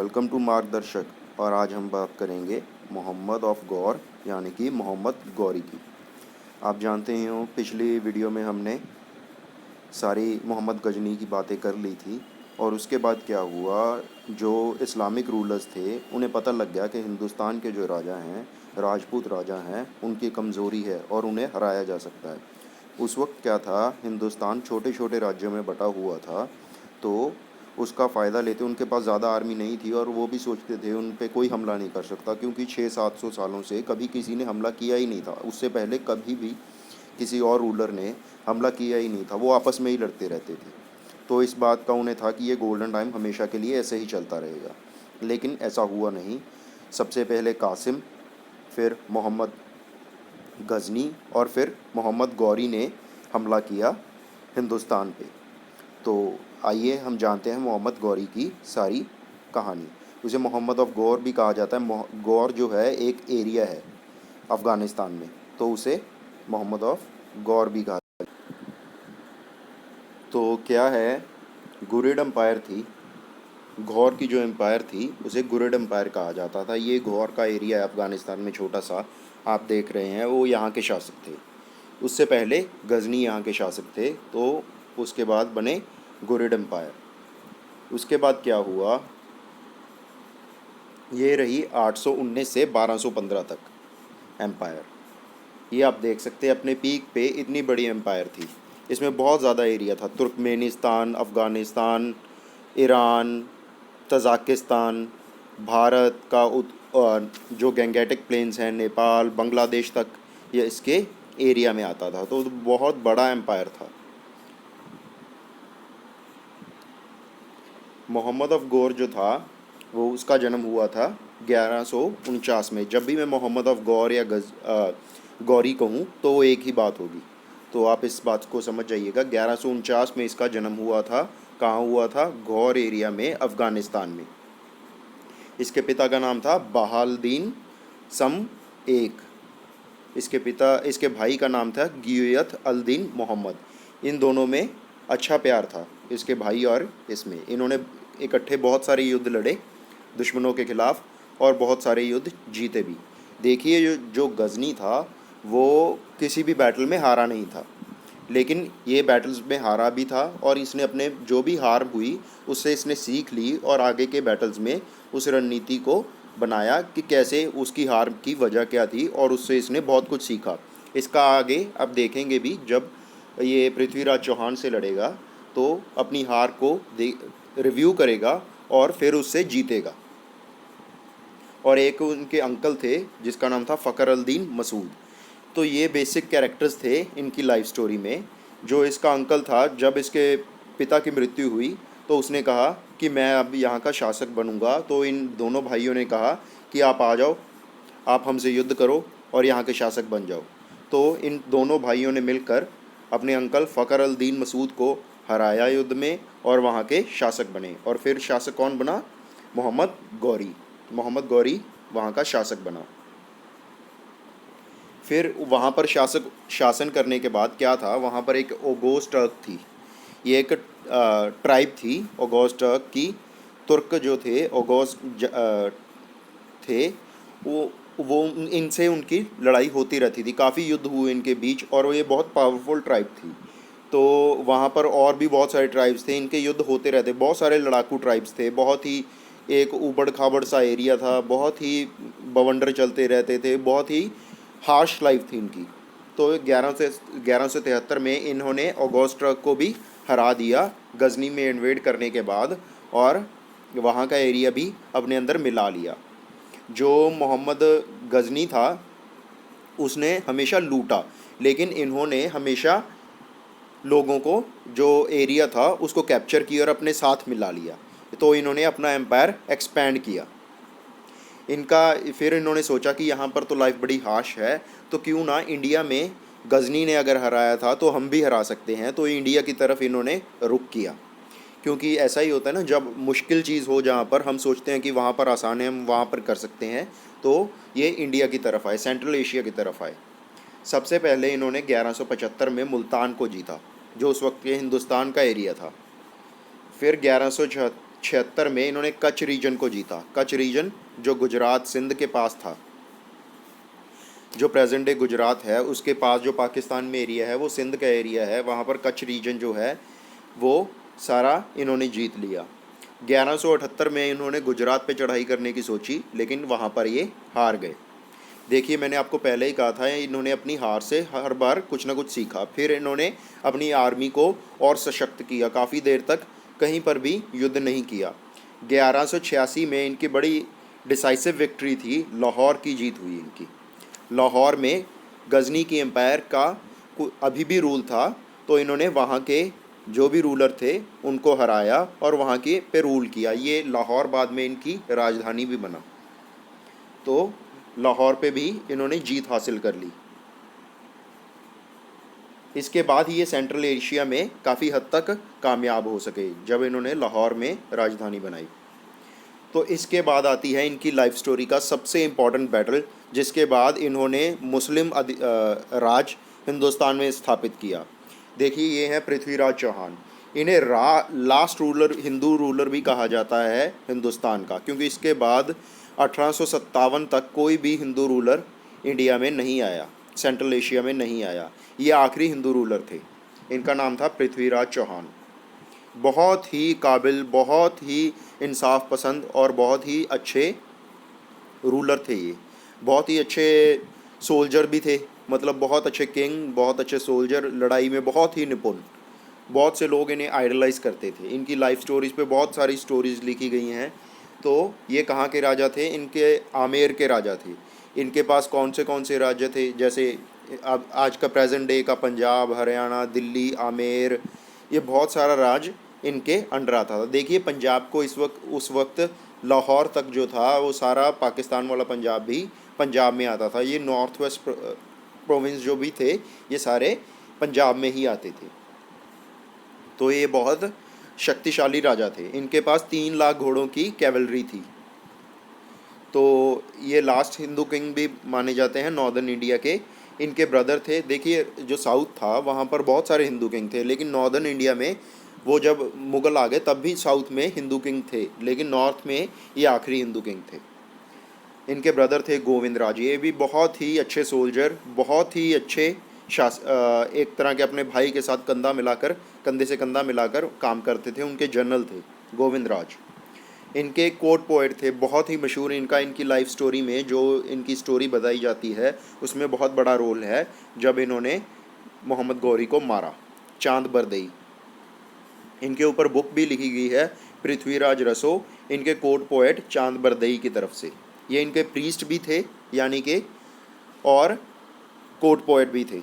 Welcome to मार्गदर्शक। और आज हम बात करेंगे मोहम्मद ऑफ गौर यानी कि मोहम्मद गौरी की। आप जानते ही हो पिछली वीडियो में हमने सारी मोहम्मद गजनी की बातें कर ली थी और उसके बाद क्या हुआ, जो इस्लामिक रूलर्स थे उन्हें पता लग गया कि हिंदुस्तान के जो राजा हैं, राजपूत राजा हैं, उनकी कमज़ोरी है और उन्हें हराया जा सकता है। उस वक्त क्या था, हिंदुस्तान छोटे छोटे राज्यों में बटा हुआ था, तो उसका फ़ायदा लेते उनके पास ज़्यादा आर्मी नहीं थी और वो भी सोचते थे उन पे कोई हमला नहीं कर सकता, क्योंकि 600-700 सालों से कभी किसी ने हमला किया ही नहीं था। उससे पहले कभी भी किसी और रूलर ने हमला किया ही नहीं था, वो आपस में ही लड़ते रहते थे। तो इस बात का उन्हें था कि ये गोल्डन टाइम हमेशा के लिए ऐसे ही चलता रहेगा, लेकिन ऐसा हुआ नहीं। सबसे पहले कासिम, फिर मोहम्मद गजनी और फिर मोहम्मद गौरी ने हमला किया हिंदुस्तान पे। तो आइए हम जानते हैं मोहम्मद गौरी की सारी कहानी। उसे मोहम्मद ऑफ गौर भी कहा जाता है। गौर जो है एक एरिया है अफ़गानिस्तान में, तो उसे मोहम्मद ऑफ गौर भी कहा जाता है। तो क्या है, गुरिड एम्पायर थी, गौर की जो एम्पायर थी उसे गुरिड एम्पायर कहा जाता था। ये गौर का एरिया है अफ़गानिस्तान में, छोटा सा आप देख रहे हैं, वो यहाँ के शासक थे। उससे पहले गजनी यहाँ के शासक थे, तो उसके बाद बने गुरिड एम्पायर। उसके बाद क्या हुआ, ये रही 819 से 1215 तक एम्पायर। ये आप देख सकते हैं अपने पीक पे इतनी बड़ी एम्पायर थी। इसमें बहुत ज़्यादा एरिया था, Turkmenistan, Afghanistan, Iran, Tajikistan, Bharat का जो गंगेटिक प्लेन्स हैं, नेपाल, बांग्लादेश तक ये इसके एरिया में आता था। तो बहुत बड़ा एम्पायर था। मोहम्मद ऑफ गौर जो था वो, उसका जन्म हुआ था 1149 में। जब भी मैं मोहम्मद ऑफ गौर या गौरी कहूँ तो वो एक ही बात होगी, तो आप इस बात को समझ जाइएगा। 1149 में इसका जन्म हुआ था। कहाँ हुआ था? गौर एरिया में, अफ़गानिस्तान में। इसके पिता का नाम था बहालदीन सम एक। इसके भाई का नाम था गियत अल-दीन मोहम्मद। इन दोनों में अच्छा प्यार था, इसके भाई और इसमें। इन्होंने इकट्ठे बहुत सारे युद्ध लड़े दुश्मनों के ख़िलाफ़ और बहुत सारे युद्ध जीते भी। देखिए, जो गजनी था वो किसी भी बैटल में हारा नहीं था, लेकिन ये बैटल्स में हारा भी था और इसने अपने जो भी हार हुई उससे इसने सीख ली और आगे के बैटल्स में उस रणनीति को बनाया कि कैसे उसकी हार की वजह क्या थी, और उससे इसने बहुत कुछ सीखा। इसका आगे अब देखेंगे भी, जब ये पृथ्वीराज चौहान से लड़ेगा तो अपनी हार को रिव्यू करेगा और फिर उससे जीतेगा। और एक उनके अंकल थे जिसका नाम था फ़खर अल-दीन मसूद। तो ये बेसिक कैरेक्टर्स थे इनकी लाइफ स्टोरी में। जो इसका अंकल था, जब इसके पिता की मृत्यु हुई तो उसने कहा कि मैं अब यहाँ का शासक बनूंगा। तो इन दोनों भाइयों ने कहा कि आप आ जाओ, आप हमसे युद्ध करो और यहाँ के शासक बन जाओ। तो इन दोनों भाइयों ने मिलकर अपने अंकल फ़खर अल-दीन मसूद को हराया युद्ध में और वहाँ के शासक बने। और फिर शासक कौन बना? मोहम्मद गौरी। मोहम्मद गौरी वहाँ का शासक बना। फिर वहाँ पर शासन करने के बाद क्या था, वहाँ पर एक ओगोस टर्क थी। ये एक ट्राइब थी ओगोस टर्क की। तुर्क जो थे ओगोस थे, वो इनसे उनकी लड़ाई होती रहती थी। काफ़ी युद्ध हुए इनके बीच और ये बहुत पावरफुल ट्राइब थी। तो वहाँ पर और भी बहुत सारे ट्राइब्स थे, इनके युद्ध होते रहते। बहुत सारे लड़ाकू ट्राइब्स थे, बहुत ही एक ऊबड़ खाबड़ सा एरिया था, बहुत ही बवंडर चलते रहते थे, बहुत ही हार्श लाइफ थी इनकी। तो 1173 में इन्होंने ऑगोस्ट को भी हरा दिया गजनी में इन्वेड करने के बाद, और वहाँ का एरिया भी अपने अंदर मिला लिया। जो मोहम्मद गजनी था उसने हमेशा लूटा, लेकिन इन्होंने हमेशा लोगों को, जो एरिया था उसको कैप्चर किया और अपने साथ मिला लिया। तो इन्होंने अपना एम्पायर एक्सपैंड किया इनका। फिर इन्होंने सोचा कि यहाँ पर तो लाइफ बड़ी हाश है, तो क्यों ना इंडिया में गजनी ने अगर हराया था तो हम भी हरा सकते हैं। तो इंडिया की तरफ इन्होंने रुख किया, क्योंकि ऐसा ही होता है ना, जब मुश्किल चीज़ हो जहाँ पर हम सोचते हैं कि वहाँ पर आसान है, हम वहाँ पर कर सकते हैं। तो ये इंडिया की तरफ आए, सेंट्रल एशिया की तरफ आए। सबसे पहले इन्होंने 1175 में मुल्तान को जीता, जो उस वक्त के हिंदुस्तान का एरिया था। फिर 76 में इन्होंने कच्छ रीजन को जीता। कच्छ रीजन जो गुजरात सिंध के पास था, जो प्रेजेंट डे गुजरात है उसके पास जो पाकिस्तान में एरिया है वो सिंध का एरिया है, वहाँ पर कच्छ रीजन जो है वो सारा इन्होंने जीत लिया। 1178 में इन्होंने गुजरात पे चढ़ाई करने की सोची, लेकिन वहाँ पर ये हार गए। देखिए, मैंने आपको पहले ही कहा था इन्होंने अपनी हार से हर बार कुछ ना कुछ सीखा। फिर इन्होंने अपनी आर्मी को और सशक्त किया, काफ़ी देर तक कहीं पर भी युद्ध नहीं किया। 1186 में इनकी बड़ी डिसाइसिव विक्ट्री थी, लाहौर की जीत हुई इनकी। लाहौर में गजनी की एम्पायर का अभी भी रूल था, तो इन्होंने वहाँ के जो भी रूलर थे उनको हराया और वहाँ के पे रूल किया। ये लाहौर बाद में इनकी राजधानी भी बना, तो लाहौर पे भी इन्होंने जीत हासिल कर ली। इसके बाद ही ये सेंट्रल एशिया में काफ़ी हद तक कामयाब हो सके जब इन्होंने लाहौर में राजधानी बनाई। तो इसके बाद आती है इनकी लाइफ स्टोरी का सबसे इम्पॉर्टेंट बैटल, जिसके बाद इन्होंने मुस्लिम राज हिंदुस्तान में स्थापित किया। देखिए, ये है पृथ्वीराज चौहान। इन्हें लास्ट रूलर, हिंदू रूलर भी कहा जाता है हिंदुस्तान का, क्योंकि इसके बाद 1857 तक कोई भी हिंदू रूलर इंडिया में नहीं आया, सेंट्रल एशिया में नहीं आया। ये आखिरी हिंदू रूलर थे। इनका नाम था पृथ्वीराज चौहान। बहुत ही काबिल, बहुत ही इंसाफ पसंद और बहुत ही अच्छे रूलर थे ये। बहुत ही अच्छे सोल्जर भी थे, मतलब बहुत अच्छे किंग, बहुत अच्छे सोल्जर, लड़ाई में बहुत ही निपुण। बहुत से लोग इन्हें आइडलाइज करते थे। इनकी लाइफ स्टोरीज़ पे बहुत सारी स्टोरीज़ लिखी गई हैं। तो ये कहाँ के राजा थे? इनके आमेर के राजा थे। इनके पास कौन से राज्य थे? जैसे अब आज का प्रेजेंट डे का पंजाब, हरियाणा, दिल्ली, आमेर, ये बहुत सारा राज इनके अंडर आता था। देखिए, पंजाब को उस वक्त लाहौर तक जो था वो सारा पाकिस्तान वाला पंजाब भी पंजाब में आता था। ये नॉर्थ वेस्ट प्रोविंस जो भी थे ये सारे पंजाब में ही आते थे। तो ये बहुत शक्तिशाली राजा थे। इनके पास 3 लाख घोड़ों की कैवलरी थी। तो ये लास्ट हिंदू किंग भी माने जाते हैं नॉर्दर्न इंडिया के। इनके ब्रदर थे। देखिए, जो साउथ था वहाँ पर बहुत सारे हिंदू किंग थे, लेकिन नॉर्दर्न इंडिया में वो जब मुग़ल आ गए तब भी साउथ में हिंदू किंग थे, लेकिन नॉर्थ में ये आखिरी हिंदू किंग थे। इनके ब्रदर थे गोविंद राज। ये भी बहुत ही अच्छे सोल्जर, बहुत ही अच्छे एक तरह के अपने भाई के साथ कंधे से कंधा मिलाकर काम करते थे। उनके जनरल थे गोविंद राज। इनके कोर्ट पोएट थे, बहुत ही मशहूर। इनकी लाइफ स्टोरी में जो इनकी स्टोरी बताई जाती है उसमें बहुत बड़ा रोल है जब इन्होंने मोहम्मद गौरी को मारा, चांद बरदई। इनके ऊपर बुक भी लिखी गई है, पृथ्वीराज रसो, इनके कोर्ट पोएट चांद बरदई की तरफ से। ये इनके प्रीस्ट भी थे यानी कि, और कोर्ट पोएट भी थे।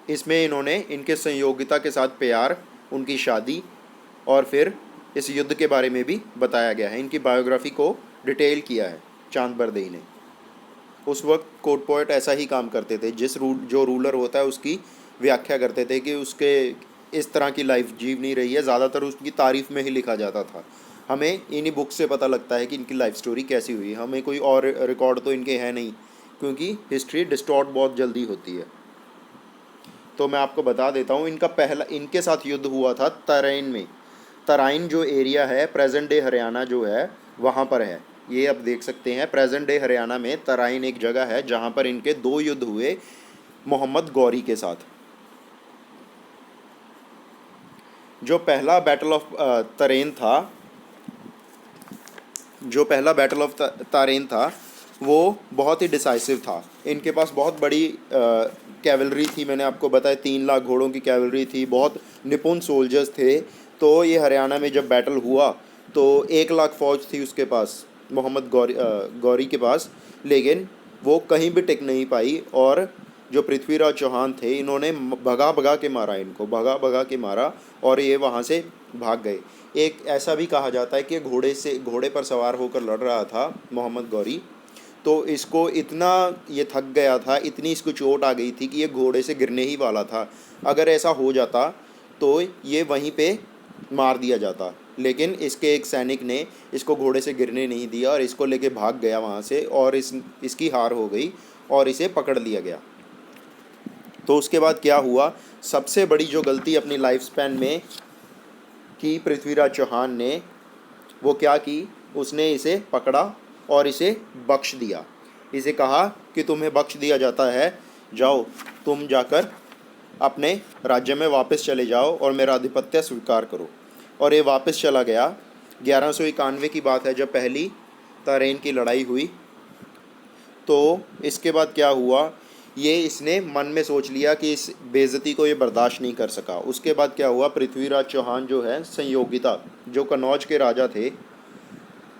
इसमें इन्होंने इनके संयोगिता के साथ प्यार, उनकी शादी और फिर इस युद्ध के बारे में भी बताया गया है। इनकी बायोग्राफी को डिटेल किया है चांद बरदई ने। उस वक्त कोर्ट पोएट ऐसा ही काम करते थे, जो रूलर होता है उसकी व्याख्या करते थे कि उसके इस तरह की लाइफ जीव नहीं रही है, ज़्यादातर उसकी तारीफ़ में ही लिखा जाता था। हमें इन्हीं बुक से पता लगता है कि इनकी लाइफ स्टोरी कैसी हुई। हमें कोई और रिकॉर्ड तो इनके हैं नहीं, क्योंकि हिस्ट्री डिस्टॉर्ट बहुत जल्दी होती है। तो मैं आपको बता देता हूँ, इनके साथ युद्ध हुआ था तराइन में। तराइन जो एरिया है प्रेजेंट डे हरियाणा जो है वहाँ पर है। ये आप देख सकते हैं, प्रेजेंट डे हरियाणा में तराइन एक जगह है जहाँ पर इनके 2 युद्ध हुए मोहम्मद गौरी के साथ। जो पहला बैटल ऑफ तरेन था, वो बहुत ही डिसाइसिव था। इनके पास बहुत बड़ी कैवलरी थी, मैंने आपको बताया 3 लाख घोड़ों की कैवलरी थी, बहुत निपुण सोल्जर्स थे। तो ये हरियाणा में जब बैटल हुआ तो 1 लाख फ़ौज थी उसके पास, मोहम्मद गौरी के पास, लेकिन वो कहीं भी टिक नहीं पाई। और जो पृथ्वीराज चौहान थे इन्होंने भगा भगा के मारा और ये वहाँ से भाग गए। एक ऐसा भी कहा जाता है कि घोड़े पर सवार होकर लड़ रहा था मोहम्मद गौरी, तो इसको इतना ये थक गया था, इतनी इसको चोट आ गई थी कि ये घोड़े से गिरने ही वाला था। अगर ऐसा हो जाता तो ये वहीं पे मार दिया जाता, लेकिन इसके एक सैनिक ने इसको घोड़े से गिरने नहीं दिया और इसको लेके भाग गया वहाँ से, और इसकी हार हो गई और इसे पकड़ लिया गया। तो उसके बाद क्या हुआ, सबसे बड़ी जो गलती अपनी लाइफ स्पैन में की पृथ्वीराज चौहान ने, वो क्या की, उसने इसे पकड़ा और इसे बख्श दिया। इसे कहा कि तुम्हें बख्श दिया जाता है, जाओ तुम जाकर अपने राज्य में वापस चले जाओ और मेरा आधिपत्य स्वीकार करो। और ये वापस चला गया। 1191 की बात है जब पहली तरेन की लड़ाई हुई। तो इसके बाद क्या हुआ, ये इसने मन में सोच लिया कि इस बेइज्जती को ये बर्दाश्त नहीं कर सका। उसके बाद क्या हुआ, पृथ्वीराज चौहान जो है संयोगिता, जो कन्नौज के राजा थे,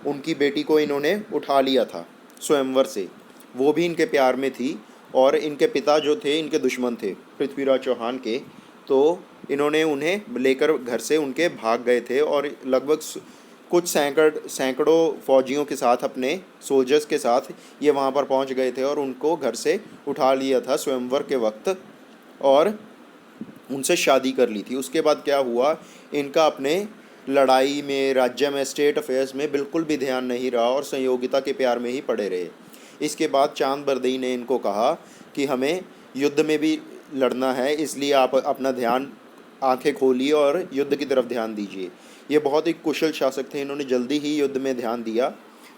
उनकी बेटी को इन्होंने उठा लिया था स्वयंवर से। वो भी इनके प्यार में थी और इनके पिता जो थे इनके दुश्मन थे पृथ्वीराज चौहान के। तो इन्होंने उन्हें लेकर घर से उनके भाग गए थे और लगभग कुछ सैकड़ों फौजियों के साथ, अपने सोल्जर्स के साथ ये वहाँ पर पहुँच गए थे और उनको घर से उठा लिया था स्वयंवर के वक्त और उनसे शादी कर ली थी। उसके बाद क्या हुआ, इनका अपने लड़ाई में, राज्य में, स्टेट अफेयर्स में बिल्कुल भी ध्यान नहीं रहा और संयोगिता के प्यार में ही पड़े रहे। इसके बाद चांद बरदई ने इनको कहा कि हमें युद्ध में भी लड़ना है, इसलिए आप अपना ध्यान, आंखें खोलिए और युद्ध की तरफ ध्यान दीजिए। ये बहुत ही कुशल शासक थे, इन्होंने जल्दी ही युद्ध में ध्यान दिया।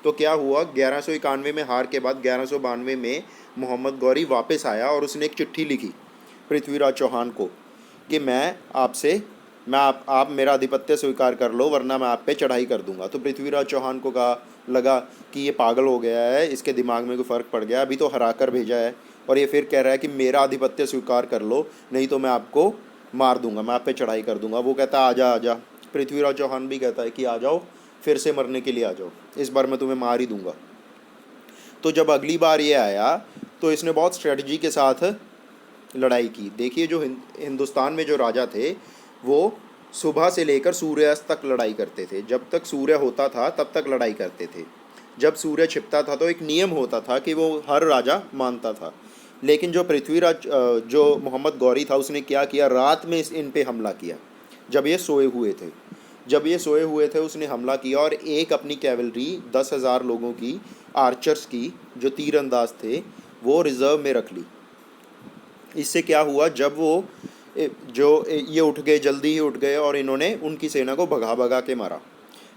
तो क्या हुआ, 1191 में हार के बाद 1192 में मोहम्मद गौरी वापस आया और उसने एक चिट्ठी लिखी पृथ्वीराज चौहान को कि आप मेरा आधिपत्य स्वीकार कर लो वरना मैं आप पे चढ़ाई कर दूंगा। तो पृथ्वीराज चौहान को लगा कि ये पागल हो गया है, इसके दिमाग में कोई फ़र्क पड़ गया, अभी तो हरा कर भेजा है और ये फिर कह रहा है कि मेरा आधिपत्य स्वीकार कर लो, नहीं तो मैं आपको मार दूंगा, मैं आप पे चढ़ाई कर दूंगा। वो कहता है आजा आजा। पृथ्वीराज चौहान भी कहता है कि आ जाओ, फिर से मरने के लिए आ जाओ, इस बार मैं तुम्हें मार ही दूंगा। तो जब अगली बार ये आया तो इसने बहुत स्ट्रेटजी के साथ लड़ाई की। देखिए, जो हिंदुस्तान में जो राजा थे वो सुबह से लेकर सूर्यास्त तक लड़ाई करते थे। जब तक सूर्य होता था तब तक लड़ाई करते थे। जब सूर्य छिपता था तो एक नियम होता था कि वो हर राजा मानता था। लेकिन जो जो मोहम्मद गौरी था, उसने क्या किया, रात में इन पे हमला किया जब ये सोए हुए थे। उसने हमला किया और एक अपनी कैवलरी 10,000 लोगों की, आर्चर्स की, जो तीरंदाज थे, वो रिज़र्व में रख ली। इससे क्या हुआ, जब वो ये उठ गए, जल्दी ही उठ गए और इन्होंने उनकी सेना को भगा के मारा।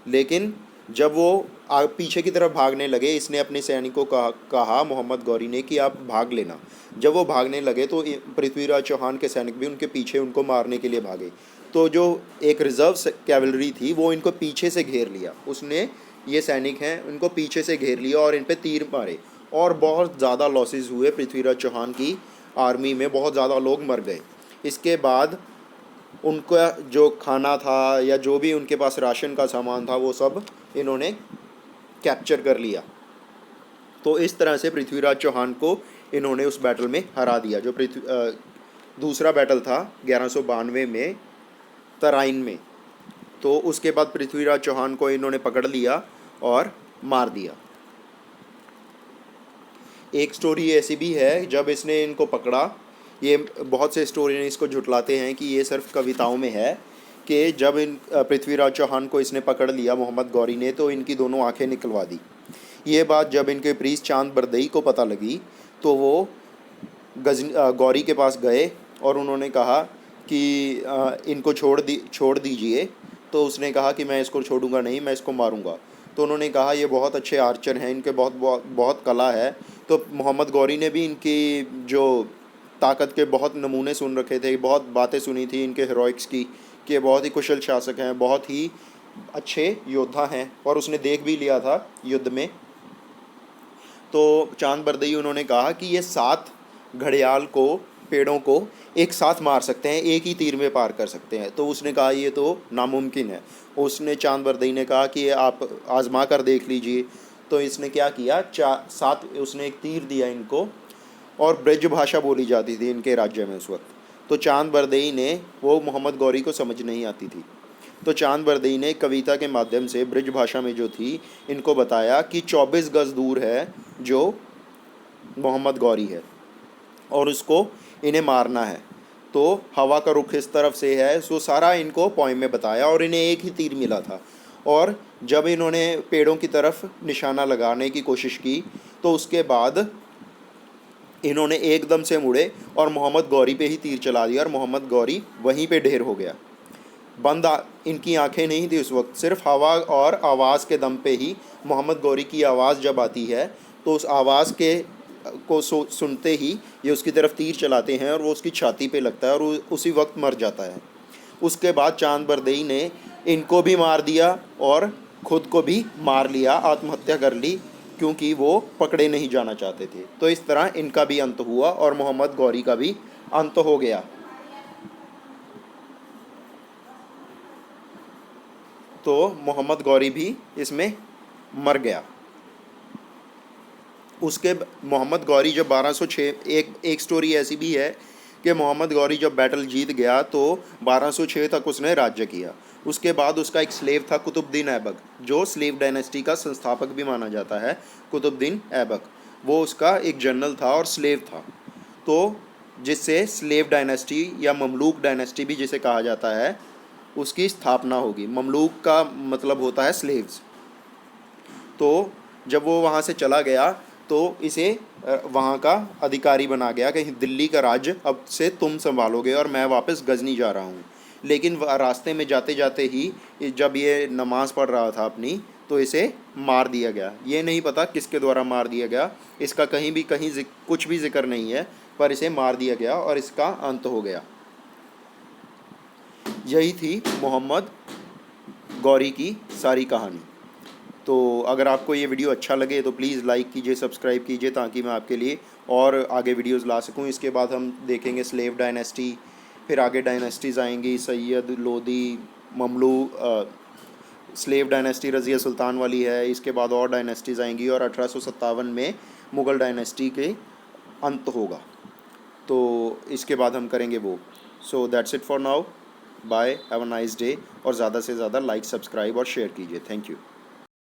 लेकिन जब वो पीछे की तरफ भागने लगे, इसने अपने सैनिकों को कहा मोहम्मद गौरी ने कि आप भाग लेना। जब वो भागने लगे तो पृथ्वीराज चौहान के सैनिक भी उनके पीछे उनको मारने के लिए भागे। तो जो एक रिज़र्व कैवलरी थी वो इनको पीछे से घेर लिया। उसने, ये सैनिक हैं, उनको पीछे से घेर लिया और इन पे तीर मारे और बहुत ज़्यादा लॉसेस हुए। पृथ्वीराज चौहान की आर्मी में बहुत ज़्यादा लोग मर गए। इसके बाद उनका जो खाना था या जो भी उनके पास राशन का सामान था वो सब इन्होंने कैप्चर कर लिया। तो इस तरह से पृथ्वीराज चौहान को इन्होंने उस बैटल में हरा दिया। जो दूसरा बैटल था 1192 में तराइन में। तो उसके बाद पृथ्वीराज चौहान को इन्होंने पकड़ लिया और मार दिया। एक स्टोरी ऐसी भी है, जब इसने इनको पकड़ा, ये बहुत से स्टोरियन इसको झुटलाते हैं कि ये सिर्फ कविताओं में है, कि जब पृथ्वीराज चौहान को इसने पकड़ लिया मोहम्मद गौरी ने तो इनकी दोनों आंखें निकलवा दी। ये बात जब इनके प्रीस चांद बरदई को पता लगी तो वो गौरी के पास गए और उन्होंने कहा कि इनको छोड़ दीजिए। तो उसने कहा कि मैं इसको छोड़ूंगा नहीं, मैं इसको मारूंगा। तो उन्होंने कहा ये बहुत अच्छे आर्चर हैं, इनके बहुत कला है। तो मोहम्मद गौरी ने भी इनकी जो ताकत के बहुत नमूने सुन रखे थे, बहुत बातें सुनी थी इनके हीरोइक्स की, कि बहुत ही कुशल शासक हैं, बहुत ही अच्छे योद्धा हैं, और उसने देख भी लिया था युद्ध में। तो चांद बरदई उन्होंने कहा कि ये 7 घड़ियाल को, पेड़ों को एक साथ मार सकते हैं, एक ही तीर में पार कर सकते हैं। तो उसने कहा ये तो नामुमकिन है। उसने, चांद बरदई ने कहा कि आप आजमा कर देख लीजिए। तो इसने क्या किया, 7 उसने एक तीर दिया इनको, और ब्रज भाषा बोली जाती थी इनके राज्य में उस वक्त। तो चांद बरदई ने, वो मोहम्मद गौरी को समझ नहीं आती थी, तो चांद बरदई ने कविता के माध्यम से ब्रज भाषा में जो थी इनको बताया कि 24 गज दूर है जो मोहम्मद गौरी है और उसको इन्हें मारना है। तो हवा का रुख इस तरफ से है। सो सारा इनको पोइम में बताया और इन्हें एक ही तीर मिला था। और जब इन्होंने पेड़ों की तरफ निशाना लगाने की कोशिश की तो उसके बाद इन्होंने एकदम से मुड़े और मोहम्मद गौरी पे ही तीर चला दिया और मोहम्मद गौरी वहीं पे ढेर हो गया। इनकी आंखें नहीं थी उस वक्त, सिर्फ हवा और आवाज़ के दम पे ही मोहम्मद गौरी की आवाज़ जब आती है तो उस आवाज़ के को सुनते ही ये उसकी तरफ तीर चलाते हैं और वो उसकी छाती पे लगता है और वो उसी वक्त मर जाता है। उसके बाद चांद बरदई ने इनको भी मार दिया और ख़ुद को भी मार लिया, आत्महत्या कर ली, क्योंकि वो पकड़े नहीं जाना चाहते थे। तो इस तरह इनका भी अंत हुआ और मोहम्मद गौरी का भी अंत हो गया। तो मोहम्मद गौरी भी इसमें मर गया। उसके मोहम्मद गौरी जब 1206, एक स्टोरी ऐसी भी है कि मोहम्मद गौरी जब बैटल जीत गया तो 1206 तक उसने राज्य किया। उसके बाद उसका एक स्लेव था कुतुबुद्दीन ऐबक, जो स्लेव डायनेस्टी का संस्थापक भी माना जाता है। कुतुबुद्दीन ऐबक वो उसका एक जनरल था और स्लेव था, तो जिससे स्लेव डायनेस्टी या ममलूक डायनेस्टी भी जिसे कहा जाता है उसकी स्थापना होगी। ममलूक का मतलब होता है स्लेव्स। तो जब वो वहाँ से चला गया तो इसे वहाँ का अधिकारी बना गया कि दिल्ली का राज्य अब से तुम संभालोगे और मैं वापस गजनी जा रहा हूँ। लेकिन रास्ते में जाते जाते ही जब ये नमाज़ पढ़ रहा था अपनी, तो इसे मार दिया गया। ये नहीं पता किसके द्वारा मार दिया गया, इसका कहीं कुछ भी जिक्र नहीं है, पर इसे मार दिया गया और इसका अंत हो गया। यही थी मोहम्मद गौरी की सारी कहानी। तो अगर आपको ये वीडियो अच्छा लगे तो प्लीज़ लाइक कीजिए, सब्सक्राइब कीजिए, ताकि मैं आपके लिए और आगे वीडियोस ला सकूं। इसके बाद हम देखेंगे स्लेव डायनेस्टी, फिर आगे डायनेस्टीज़ आएंगी, Sayyid, Lodi, Mamluk, slave dynasty Razia Sultan वाली है। इसके बाद और डायनेस्टीज़ आएंगी और 1857 में मुग़ल डायनेस्टी के अंत होगा। तो इसके बाद हम करेंगे वो। So that's it for now, bye, have a nice day. और ज़्यादा से ज़्यादा लाइक, सब्सक्राइब और शेयर कीजिए। Thank you.